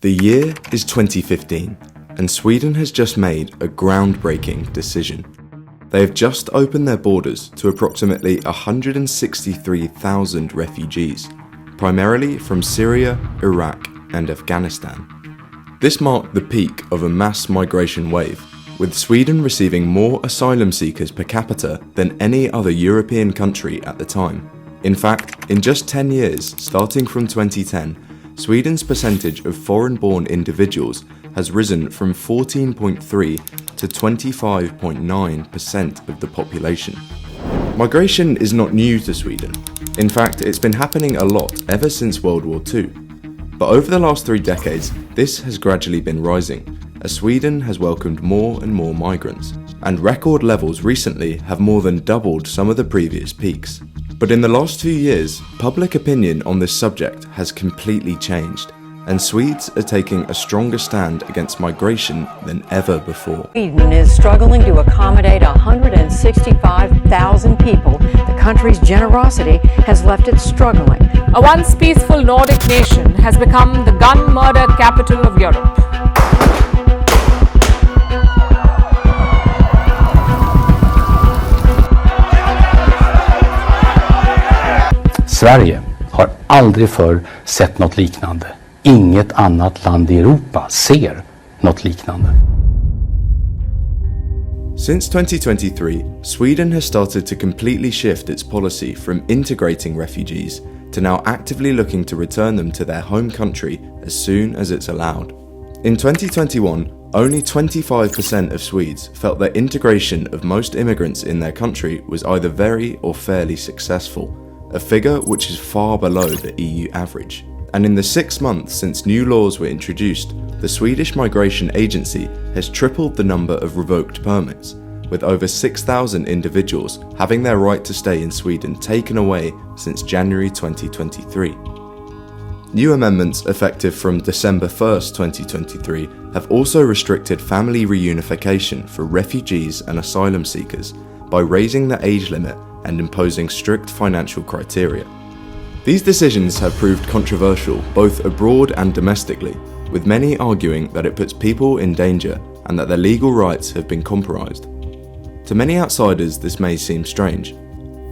The year is 2015, and Sweden has just made a groundbreaking decision. They have just opened their borders to approximately 163,000 refugees, primarily from Syria, Iraq, and Afghanistan. This marked the peak of a mass migration wave, with Sweden receiving more asylum seekers per capita than any other European country at the time. In fact, in just 10 years, starting from 2010, Sweden's percentage of foreign-born individuals has risen from 14.3% to 25.9% of the population. Migration is not new to Sweden. In fact, it's been happening a lot ever since World War II. But over the last 3 decades, this has gradually been rising, as Sweden has welcomed more and more migrants, and record levels recently have more than doubled some of the previous peaks. But in the last few years, public opinion on this subject has completely changed, and Swedes are taking a stronger stand against migration than ever before. Sweden is struggling to accommodate 165,000 people. The country's generosity has left it struggling. A once peaceful Nordic nation has become the gun murder capital of Europe. Sverige har aldrig förr sett något liknande. Inget annat land i Europa ser något liknande. Since 2023, Sweden has started to completely shift its policy from integrating refugees to now actively looking to return them to their home country as soon as it's allowed. In 2021, only 25% of Swedes felt that integration of most immigrants in their country was either very or fairly successful, a figure which is far below the EU average. And in the 6 months since new laws were introduced, the Swedish Migration Agency has tripled the number of revoked permits, with over 6,000 individuals having their right to stay in Sweden taken away since January 2023. New amendments effective from December 1st, 2023 have also restricted family reunification for refugees and asylum seekers by raising the age limit and imposing strict financial criteria. These decisions have proved controversial both abroad and domestically, with many arguing that it puts people in danger and that their legal rights have been compromised. To many outsiders, this may seem strange.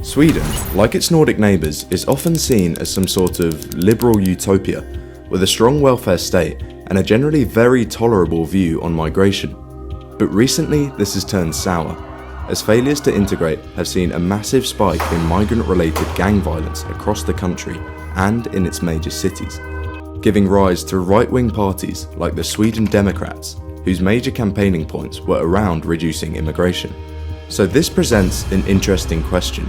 Sweden, like its Nordic neighbours, is often seen as some sort of liberal utopia, with a strong welfare state and a generally very tolerable view on migration. But recently, this has turned sour, as failures to integrate have seen a massive spike in migrant-related gang violence across the country and in its major cities, giving rise to right-wing parties like the Sweden Democrats, whose major campaigning points were around reducing immigration. So this presents an interesting question.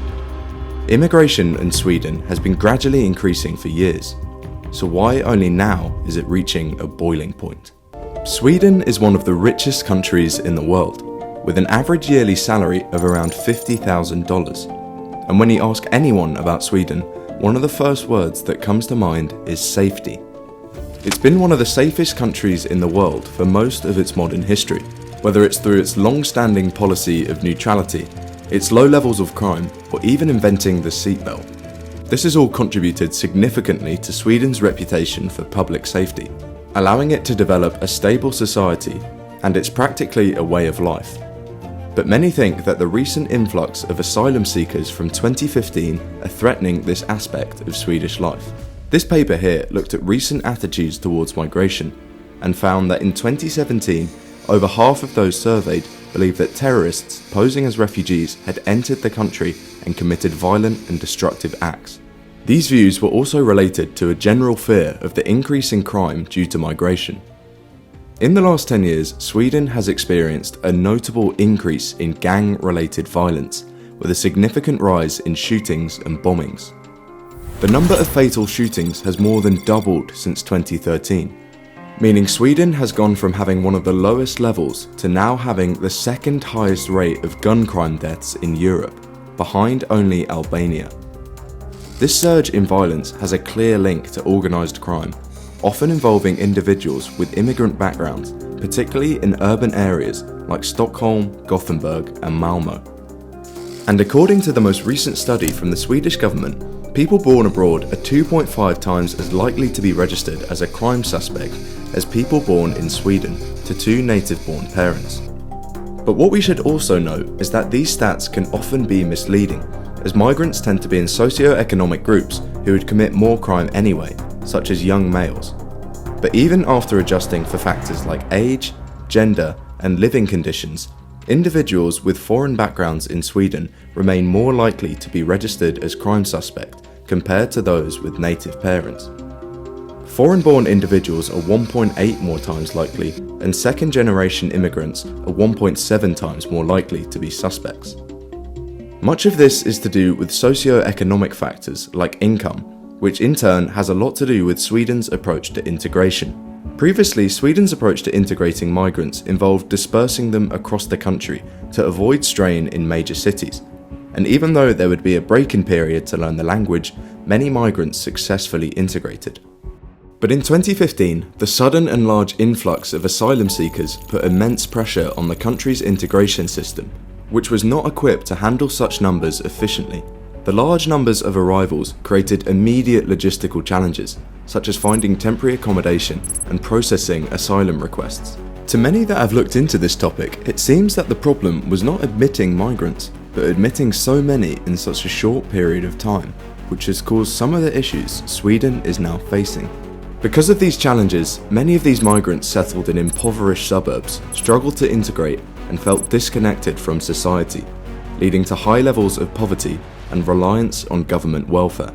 Immigration in Sweden has been gradually increasing for years, so why only now is it reaching a boiling point? Sweden is one of the richest countries in the world, with an average yearly salary of around $50,000. And when you ask anyone about Sweden, one of the first words that comes to mind is safety. It's been one of the safest countries in the world for most of its modern history, whether it's through its long-standing policy of neutrality, its low levels of crime, or even inventing the seatbelt. This has all contributed significantly to Sweden's reputation for public safety, allowing it to develop a stable society, and it's practically a way of life. But many think that the recent influx of asylum seekers from 2015 are threatening this aspect of Swedish life. This paper here looked at recent attitudes towards migration and found that in 2017, over half of those surveyed believed that terrorists posing as refugees had entered the country and committed violent and destructive acts. These views were also related to a general fear of the increase in crime due to migration. In the last 10 years, Sweden has experienced a notable increase in gang-related violence, with a significant rise in shootings and bombings. The number of fatal shootings has more than doubled since 2013, meaning Sweden has gone from having one of the lowest levels to now having the second highest rate of gun crime deaths in Europe, behind only Albania. This surge in violence has a clear link to organised crime, often involving individuals with immigrant backgrounds, particularly in urban areas like Stockholm, Gothenburg and Malmö. And according to the most recent study from the Swedish government, people born abroad are 2.5 times as likely to be registered as a crime suspect as people born in Sweden to two native-born parents. But what we should also note is that these stats can often be misleading, as migrants tend to be in socio-economic groups who would commit more crime anyway, such as young males. But even after adjusting for factors like age, gender, and living conditions, individuals with foreign backgrounds in Sweden remain more likely to be registered as crime suspect compared to those with native parents. Foreign-born individuals are 1.8 more times likely, and second-generation immigrants are 1.7 times more likely to be suspects. Much of this is to do with socio-economic factors like income, which in turn has a lot to do with Sweden's approach to integration. Previously, Sweden's approach to integrating migrants involved dispersing them across the country to avoid strain in major cities. And even though there would be a break-in period to learn the language, many migrants successfully integrated. But in 2015, the sudden and large influx of asylum seekers put immense pressure on the country's integration system, which was not equipped to handle such numbers efficiently. The large numbers of arrivals created immediate logistical challenges, such as finding temporary accommodation and processing asylum requests. To many that have looked into this topic, it seems that the problem was not admitting migrants, but admitting so many in such a short period of time, which has caused some of the issues Sweden is now facing. Because of these challenges, many of these migrants settled in impoverished suburbs, struggled to integrate, and felt disconnected from society, leading to high levels of poverty and reliance on government welfare.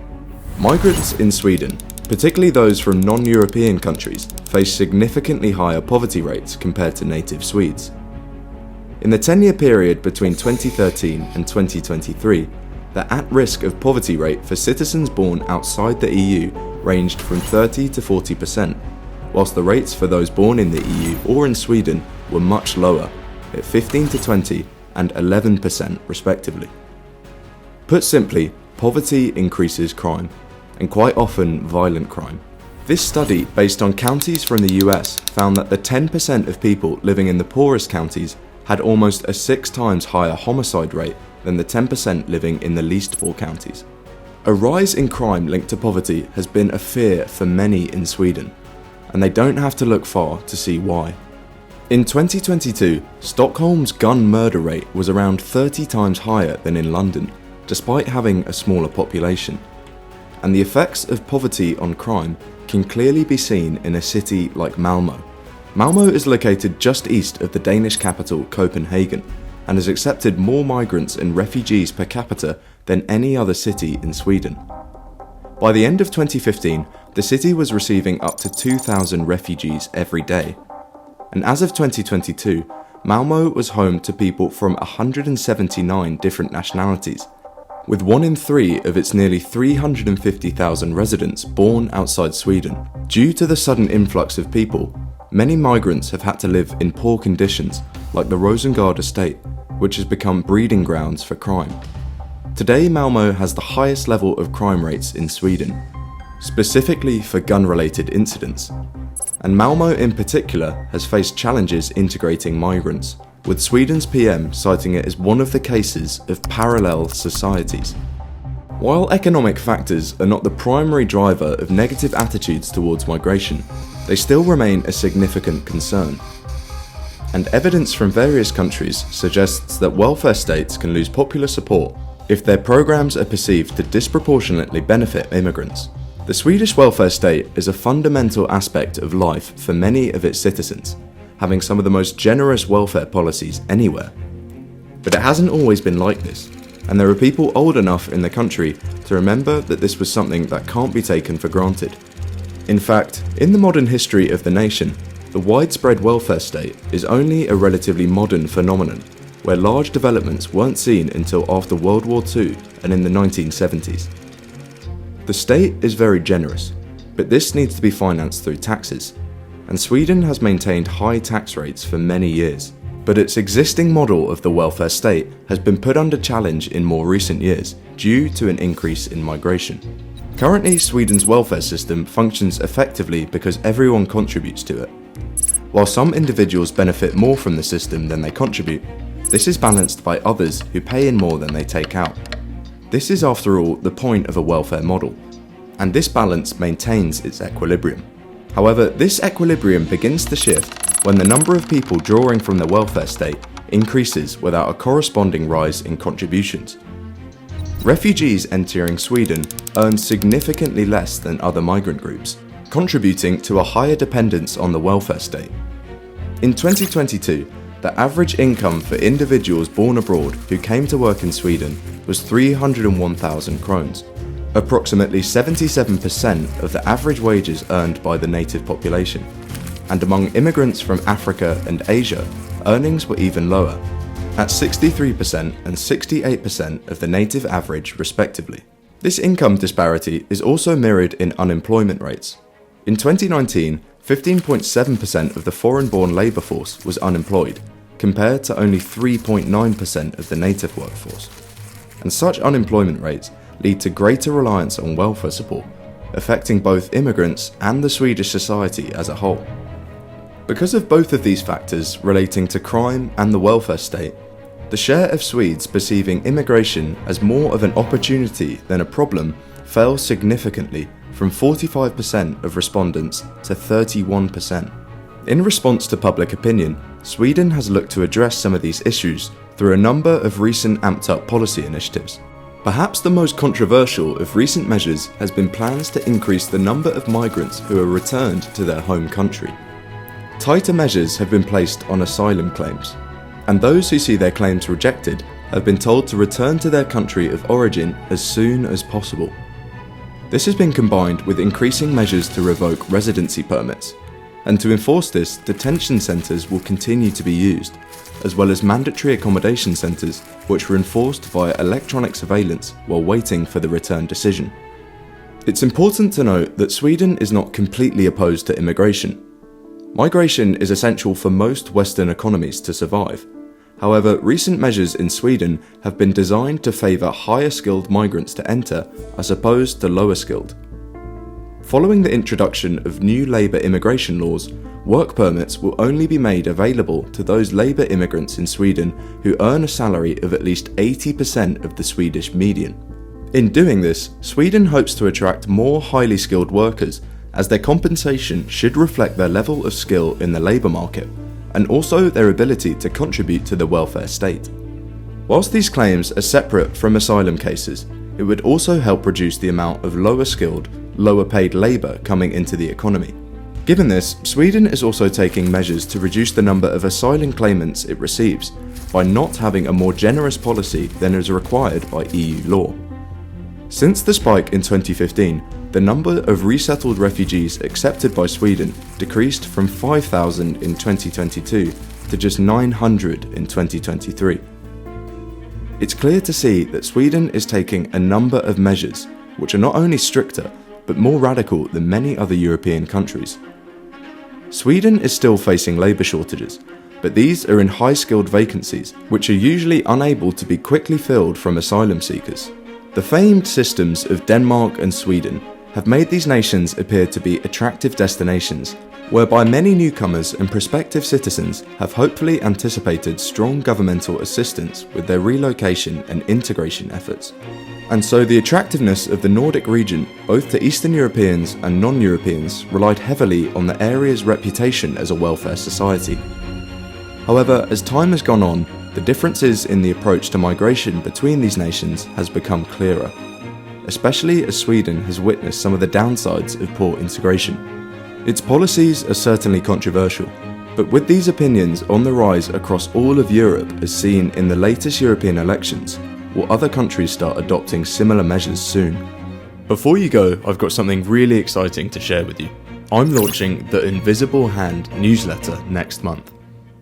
Migrants in Sweden, particularly those from non-European countries, face significantly higher poverty rates compared to native Swedes. In the 10-year period between 2013 and 2023, the at-risk of poverty rate for citizens born outside the EU ranged from 30 to 40%, whilst the rates for those born in the EU or in Sweden were much lower, at 15 to 20 and 11% respectively. Put simply, poverty increases crime, and quite often violent crime. This study, based on counties from the US, found that the 10% of people living in the poorest counties had almost a 6 times higher homicide rate than the 10% living in the least poor counties. A rise in crime linked to poverty has been a fear for many in Sweden, and they don't have to look far to see why. In 2022, Stockholm's gun murder rate was around 30 times higher than in London, despite having a smaller population. And the effects of poverty on crime can clearly be seen in a city like Malmö. Malmö is located just east of the Danish capital Copenhagen, and has accepted more migrants and refugees per capita than any other city in Sweden. By the end of 2015, the city was receiving up to 2,000 refugees every day. And as of 2022, Malmö was home to people from 179 different nationalities, with 1 in 3 of its nearly 350,000 residents born outside Sweden. Due to the sudden influx of people, many migrants have had to live in poor conditions, like the Rosengård estate, which has become breeding grounds for crime. Today, Malmö has the highest level of crime rates in Sweden, specifically for gun-related incidents. And Malmö in particular has faced challenges integrating migrants, with Sweden's PM citing it as one of the cases of parallel societies. While economic factors are not the primary driver of negative attitudes towards migration, they still remain a significant concern. And evidence from various countries suggests that welfare states can lose popular support if their programs are perceived to disproportionately benefit immigrants. The Swedish welfare state is a fundamental aspect of life for many of its citizens, having some of the most generous welfare policies anywhere. But it hasn't always been like this, and there are people old enough in the country to remember that this was something that can't be taken for granted. In fact, in the modern history of the nation, the widespread welfare state is only a relatively modern phenomenon, where large developments weren't seen until after World War II and in the 1970s. The state is very generous, but this needs to be financed through taxes, and Sweden has maintained high tax rates for many years. But its existing model of the welfare state has been put under challenge in more recent years due to an increase in migration. Currently, Sweden's welfare system functions effectively because everyone contributes to it. While some individuals benefit more from the system than they contribute, this is balanced by others who pay in more than they take out. This is, after all, the point of a welfare model, and this balance maintains its equilibrium. However, this equilibrium begins to shift when the number of people drawing from the welfare state increases without a corresponding rise in contributions. Refugees entering Sweden earn significantly less than other migrant groups, contributing to a higher dependence on the welfare state. In 2022, the average income for individuals born abroad who came to work in Sweden was 301,000 krones, approximately 77% of the average wages earned by the native population. And among immigrants from Africa and Asia, earnings were even lower, at 63% and 68% of the native average respectively. This income disparity is also mirrored in unemployment rates. In 2019, 15.7% of the foreign-born labour force was unemployed, compared to only 3.9% of the native workforce. And such unemployment rates lead to greater reliance on welfare support, affecting both immigrants and the Swedish society as a whole. Because of both of these factors relating to crime and the welfare state, the share of Swedes perceiving immigration as more of an opportunity than a problem fell significantly from 45% of respondents to 31%. In response to public opinion, Sweden has looked to address some of these issues through a number of recent amped-up policy initiatives. Perhaps the most controversial of recent measures has been plans to increase the number of migrants who are returned to their home country. Tighter measures have been placed on asylum claims, and those who see their claims rejected have been told to return to their country of origin as soon as possible. This has been combined with increasing measures to revoke residency permits, and to enforce this, detention centres will continue to be used, as well as mandatory accommodation centres which were enforced via electronic surveillance while waiting for the return decision. It's important to note that Sweden is not completely opposed to immigration. Migration is essential for most Western economies to survive. However, recent measures in Sweden have been designed to favour higher skilled migrants to enter as opposed to lower skilled. Following the introduction of new labour immigration laws, work permits will only be made available to those labour immigrants in Sweden who earn a salary of at least 80% of the Swedish median. In doing this, Sweden hopes to attract more highly skilled workers, as their compensation should reflect their level of skill in the labour market, and also their ability to contribute to the welfare state. Whilst these claims are separate from asylum cases, it would also help reduce the amount of lower skilled, lower paid labour coming into the economy. Given this, Sweden is also taking measures to reduce the number of asylum claimants it receives by not having a more generous policy than is required by EU law. Since the spike in 2015, the number of resettled refugees accepted by Sweden decreased from 5,000 in 2022 to just 900 in 2023. It's clear to see that Sweden is taking a number of measures which are not only stricter but more radical than many other European countries. Sweden is still facing labour shortages, but these are in high-skilled vacancies which are usually unable to be quickly filled from asylum seekers. The famed systems of Denmark and Sweden have made these nations appear to be attractive destinations, whereby many newcomers and prospective citizens have hopefully anticipated strong governmental assistance with their relocation and integration efforts. And so the attractiveness of the Nordic region, both to Eastern Europeans and non-Europeans, relied heavily on the area's reputation as a welfare society. However, as time has gone on, the differences in the approach to migration between these nations has become clearer, especially as Sweden has witnessed some of the downsides of poor integration. Its policies are certainly controversial, but with these opinions on the rise across all of Europe as seen in the latest European elections, will other countries start adopting similar measures soon? Before you go, I've got something really exciting to share with you. I'm launching the Invisible Hand newsletter next month.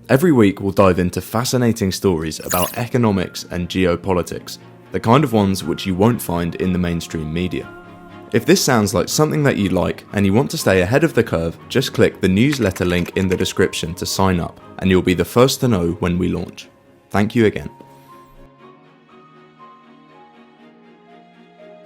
Every week we'll dive into fascinating stories about economics and geopolitics, the kind of ones which you won't find in the mainstream media. If this sounds like something that you like and you want to stay ahead of the curve, just click the newsletter link in the description to sign up and you'll be the first to know when we launch. Thank you again.